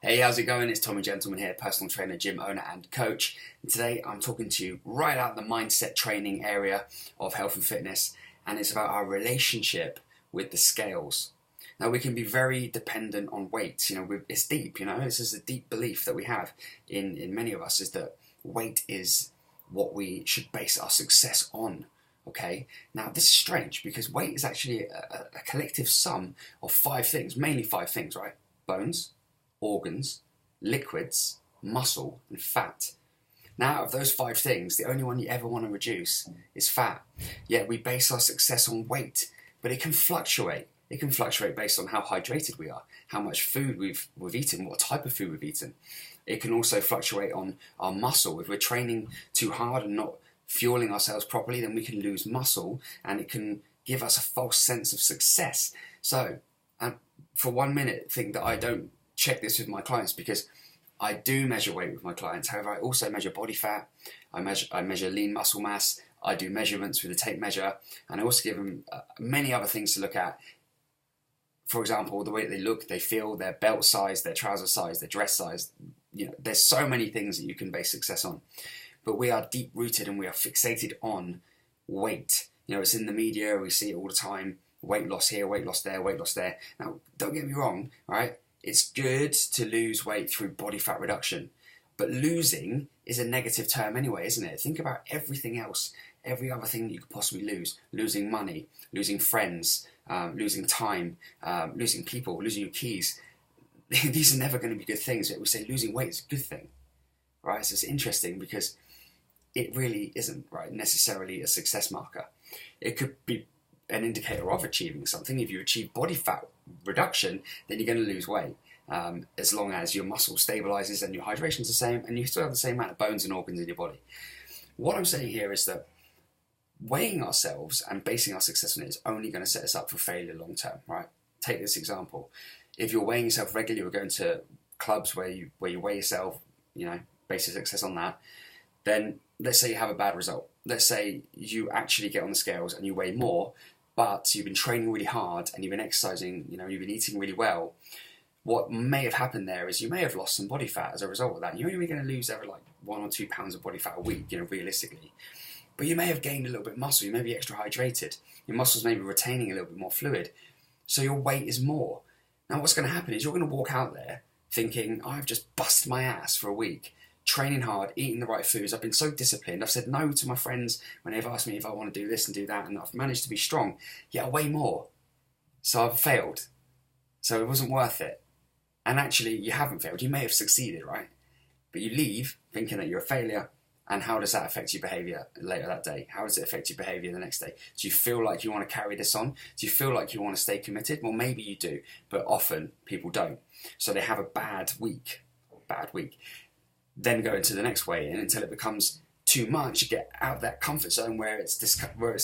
Hey, how's it going? It's Tommy Gentleman here, personal trainer, gym owner and coach. And today I'm talking to you right out the mindset training area of health and fitness, and it's about our relationship with the scales. Now, we can be very dependent on weight. It's deep, this is a deep belief that we have in many of us, is that weight is what we should base our success on. Okay, now this is strange because weight is actually a collective sum of five things, mainly five things, right? Bones, organs, liquids, muscle, and fat. Now, out of those five things, the only one you ever want to reduce is fat. Yet we base our success on weight, but it can fluctuate. It can fluctuate based on how hydrated we are, how much food we've eaten, what type of food we've eaten. It can also fluctuate on our muscle. If we're training too hard and not fueling ourselves properly, then we can lose muscle, and it can give us a false sense of success. So, for 1 minute, think that I don't check this with my clients, because I do measure weight with my clients. However, I also measure body fat. I measure lean muscle mass. I do measurements with a tape measure, and I also give them many other things to look at. For example, the way they look, they feel, their belt size, their trouser size, their dress size. There's so many things that you can base success on. But we are deep rooted and we are fixated on weight. It's in the media, we see it all the time. Weight loss here, weight loss there, weight loss there. Now, don't get me wrong, right? It's good to lose weight through body fat reduction. But losing is a negative term anyway, isn't it? Think about everything else, every other thing that you could possibly lose. Losing money, losing friends, losing time, losing people, losing your keys. These are never going to be good things. Yet we say losing weight is a good thing, right? So it's interesting because it really isn't, right, necessarily a success marker. It could be an indicator of achieving something. If you achieve body fat reduction, then you're going to lose weight, as long as your muscle stabilizes and your hydration's the same and you still have the same amount of bones and organs in your body. What I'm saying here is that weighing ourselves and basing our success on it is only going to set us up for failure long term, right? Take this example. If you're weighing yourself regularly, we're going to clubs where you weigh yourself, base your success on that, then let's say you have a bad result. Let's say you actually get on the scales and you weigh more, but you've been training really hard and you've been exercising, you've been eating really well. What may have happened there is you may have lost some body fat as a result of that. You're only going to lose over 1 or 2 pounds of body fat a week, realistically. But you may have gained a little bit of muscle. You may be extra hydrated. Your muscles may be retaining a little bit more fluid. So your weight is more. Now what's going to happen is you're going to walk out there thinking, I've just busted my ass for a week, training hard, eating the right foods. I've been so disciplined. I've said no to my friends when they've asked me if I want to do this and do that, and I've managed to be strong. Yet I weigh more. So I've failed. So it wasn't worth it. And actually, you haven't failed. You may have succeeded, right? But you leave thinking that you're a failure. And how does that affect your behaviour later that day? How does it affect your behaviour the next day? Do you feel like you want to carry this on? Do you feel like you want to stay committed? Well, maybe you do, but often people don't. So they have a bad week, then go into the next weigh-in until it becomes too much, get out of that comfort zone where it's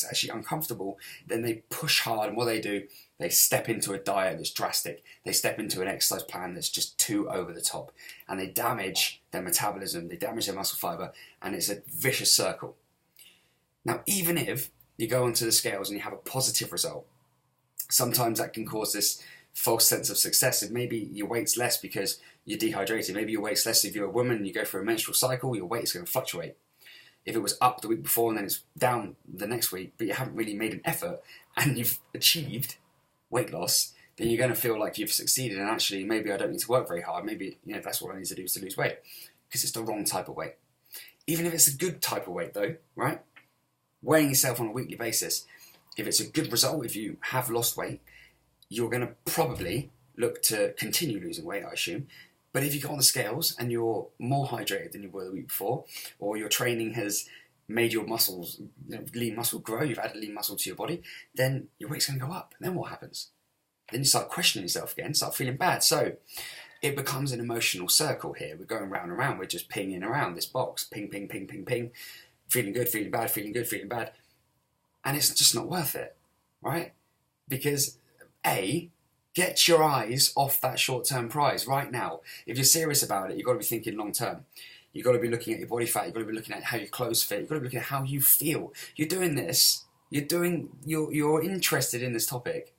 actually uncomfortable. Then they push hard, and what they do, they step into a diet that's drastic. They step into an exercise plan that's just too over the top, and they damage their metabolism, they damage their muscle fiber, and it's a vicious circle. Now, even if you go onto the scales and you have a positive result, sometimes that can cause this false sense of success. If maybe your weight's less because you're dehydrated, maybe your weight's less if you're a woman and you go through a menstrual cycle, your weight is going to fluctuate. If it was up the week before and then it's down the next week, but you haven't really made an effort and you've achieved weight loss, then you're going to feel like you've succeeded, and actually maybe I don't need to work very hard. Maybe that's what I need to do is to lose weight, because it's the wrong type of weight. Even if it's a good type of weight though, right? Weighing yourself on a weekly basis, if it's a good result, if you have lost weight, you're going to probably look to continue losing weight, I assume. But if you go on the scales and you're more hydrated than you were the week before, or your training has made your muscles, lean muscle grow, you've added lean muscle to your body, then your weight's going to go up. And then what happens? Then you start questioning yourself again, start feeling bad. So it becomes an emotional circle here. We're going round and round. We're just pinging around this box. Ping, ping, ping, ping, ping. Feeling good, feeling bad, feeling good, feeling bad. And it's just not worth it, right? Because get your eyes off that short-term prize right now. If you're serious about it, you've got to be thinking long-term. You've got to be looking at your body fat. You've got to be looking at how your clothes fit. You've got to be looking at how you feel. You're doing this. You're interested in this topic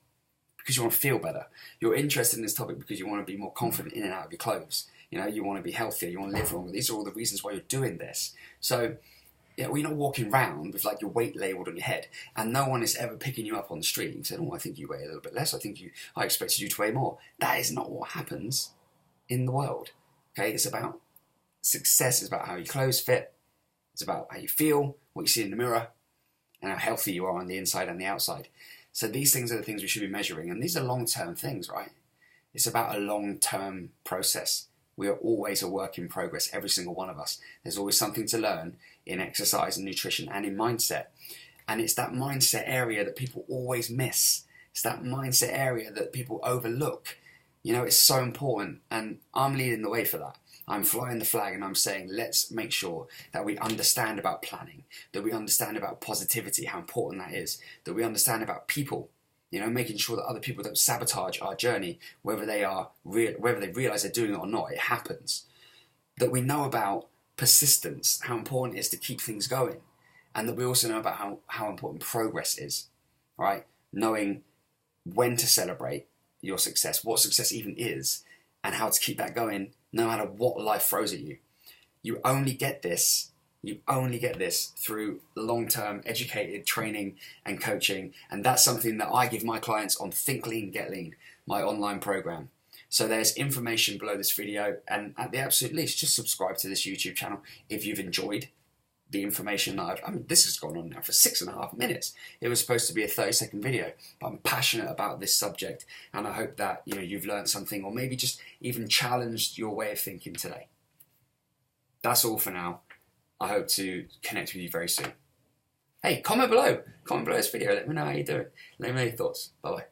because you want to feel better. You're interested in this topic because you want to be more confident in and out of your clothes. You know, you want to be healthier, you want to live longer. These are all the reasons why you're doing this. So, yeah, we're not walking around with like your weight labelled on your head, and no one is ever picking you up on the street and saying, "Oh, I think you weigh a little bit less. I expected you to weigh more." That is not what happens in the world. Okay, it's about success. It's about how your clothes fit. It's about how you feel, what you see in the mirror, and how healthy you are on the inside and the outside. So these things are the things we should be measuring, and these are long-term things, right? It's about a long-term process. We are always a work in progress, every single one of us. There's always something to learn in exercise and nutrition and in mindset. And it's that mindset area that people always miss. It's that mindset area that people overlook. You know, it's so important, and I'm leading the way for that. I'm flying the flag and I'm saying, let's make sure that we understand about planning, that we understand about positivity, how important that is, that we understand about people, you know, making sure that other people don't sabotage our journey, whether they realize they're doing it or not, it happens. That we know about persistence, how important it is to keep things going, and that we also know about how important progress is, right? Knowing when to celebrate your success, what success even is, and how to keep that going no matter what life throws at you. You only get this through long-term educated training and coaching, and that's something that I give my clients on Think Lean, Get Lean, my online program. So there's information below this video, and at the absolute least, just subscribe to this YouTube channel if you've enjoyed the information that this has gone on now for 6.5 minutes. It was supposed to be a 30-second video, but I'm passionate about this subject, and I hope that you've learned something, or maybe just even challenged your way of thinking today. That's all for now. I hope to connect with you very soon. Hey, comment below this video. Let me know how you're doing. Let me know your thoughts. Bye bye.